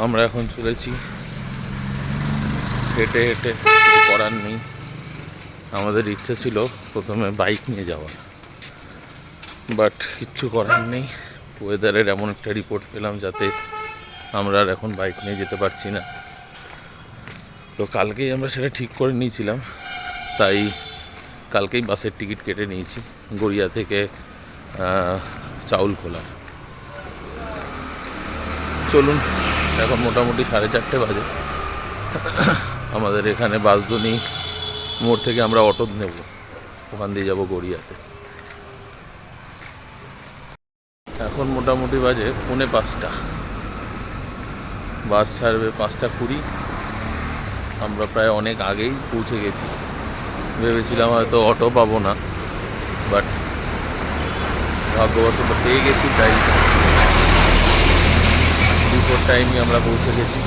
আমরা এখন চলেছি হেঁটে হেঁটে, কিছু করার নেই। আমাদের ইচ্ছা ছিল প্রথমে বাইক নিয়ে যাওয়ার, বাট কিচ্ছু করার নেই। ওয়েদারের এমন একটা রিপোর্ট পেলাম যাতে আমরা আর এখন বাইক নিয়ে যেতে পারছি না। তো কালকেই আমরা সেটা ঠিক করে নিয়েছিলাম, তাই কালকেই বাসের টিকিট কেটে নিয়েছি গড়িয়া থেকে চাউলখোলা। চলুন, এখন মোটামুটি 4:30 বাজে। আমাদের এখানে বাসদনি মোড় থেকে আমরা অটো নেব, ওখান দিয়ে যাব গড়িয়াতে। এখন মোটামুটি বাজে 4:45। বাস ছাড়বে 5:20। আমরা প্রায় অনেক আগেই পৌঁছে গেছি। ভেবেছিলাম হয়তো অটো পাবো না, বাট ভাগ্যবশত পেয়ে গেছি, তাই বিফোর টাইমই আমরা পৌঁছে গেছি।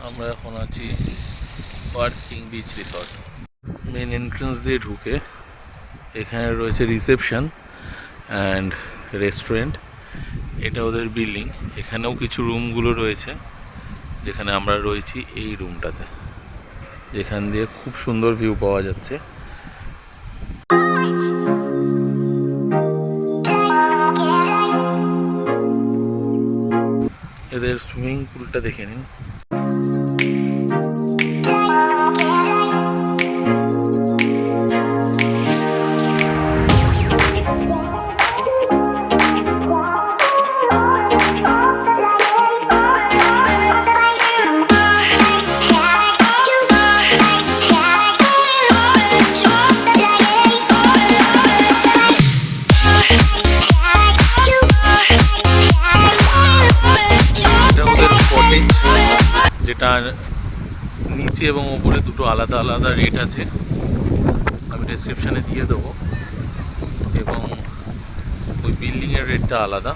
আমরা এখন আছি parking beach resort. Main entrance দিয়ে ঢুকে এখানে রয়েছে রিসেপশন অ্যান্ড রেস্টুরেন্ট। এটা ওদের বিল্ডিং। এখানেও কিছু রুমগুলো রয়েছে, যেখানে আমরা রয়েছি এই রুমটাতে, যেখান দিয়ে খুব সুন্দর ভিউ পাওয়া যাচ্ছে। এদের সুইমিং পুলটা দেখে নিন। যেটা নিচে এবং ওপরে দুটো আলাদা আলাদা রেট আছে, আমি ডেসক্রিপশানে দিয়ে দেবো। এবং ওই বিল্ডিংয়ের রেটটা আলাদা।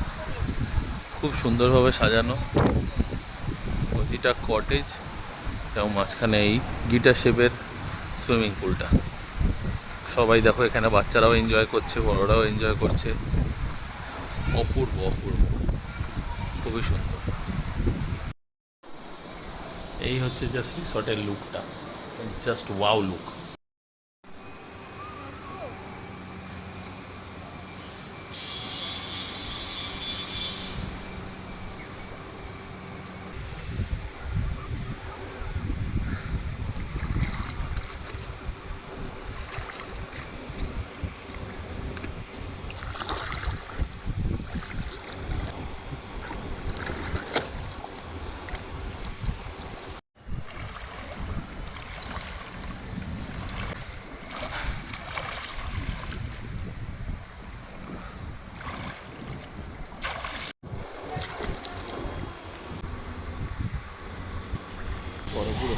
খুব সুন্দরভাবে সাজানো প্রতিটা কটেজ, এবং মাঝখানে এই গিটার শেপের সুইমিং পুলটা। সবাই দেখো, এখানে বাচ্চারাও এনজয় করছে, বড়রাও এনজয় করছে। অপূর্ব অপূর্ব, খুবই সুন্দর। এই হচ্ছে জাস্ট রিসর্টের লুকটা, জাস্ট ওয়াও লুক। পুরো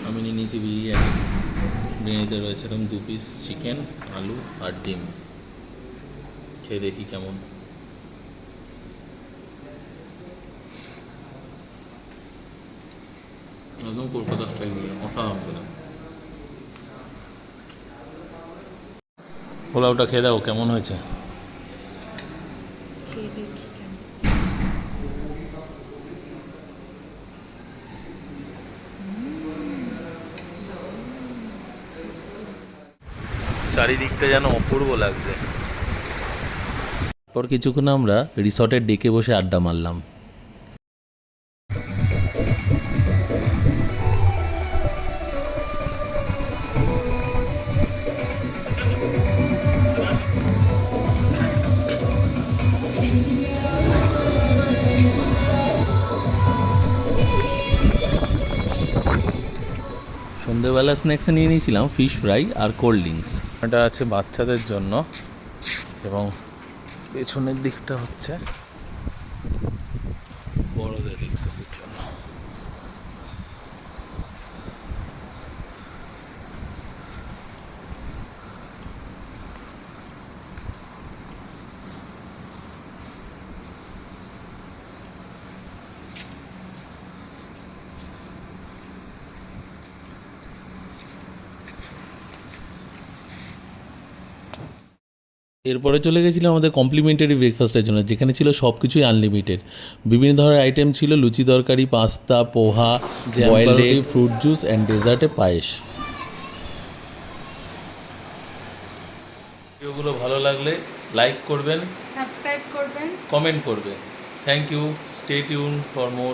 আমি নিয়ে নিয়েছি বিরিয়ানি। বিরিয়ানিতে রয়েছে এরকম 2 পিস চিকেন, আলু আর ডিম। খেয়ে দেখি কেমন। একদম কলকাতা স্টাইল, অসাধারণ করে। পোলাওটা খেয়ে দাও, কেমন হয়েছে? চারিদিকটা যেন অপূর্ব লাগছে। পর কিছুক্ষণ আমরা রিসর্টের ডেকে বসে আড্ডা মারলাম। সন্ধ্যেবেলা স্ন্যাক্সে নিয়ে নিয়েছিলাম ফিশ ফ্রাই আর কোল্ড ড্রিঙ্কস। এটা আছে বাচ্চাদের জন্য এবং পেছনের দিকটা হচ্ছে বড়দের এক্সেসের জন্য। এরপরে চলে গেছিলাম আমাদের কমপ্লিমেন্টারি ব্রেকফাস্টের জন্য, যেখানে ছিল সব কিছুই আনলিমিটেড। বিভিন্ন ধরনের আইটেম ছিল, লুচি তরকারি, pasta, poha, boiled egg, fruit juice and ডেজার্টে পায়েস। ভিডিওগুলো ভালো লাগলে লাইক করবেন, সাবস্ক্রাইব করবেন, কমেন্ট করবেন। Thank you, stay tune for more.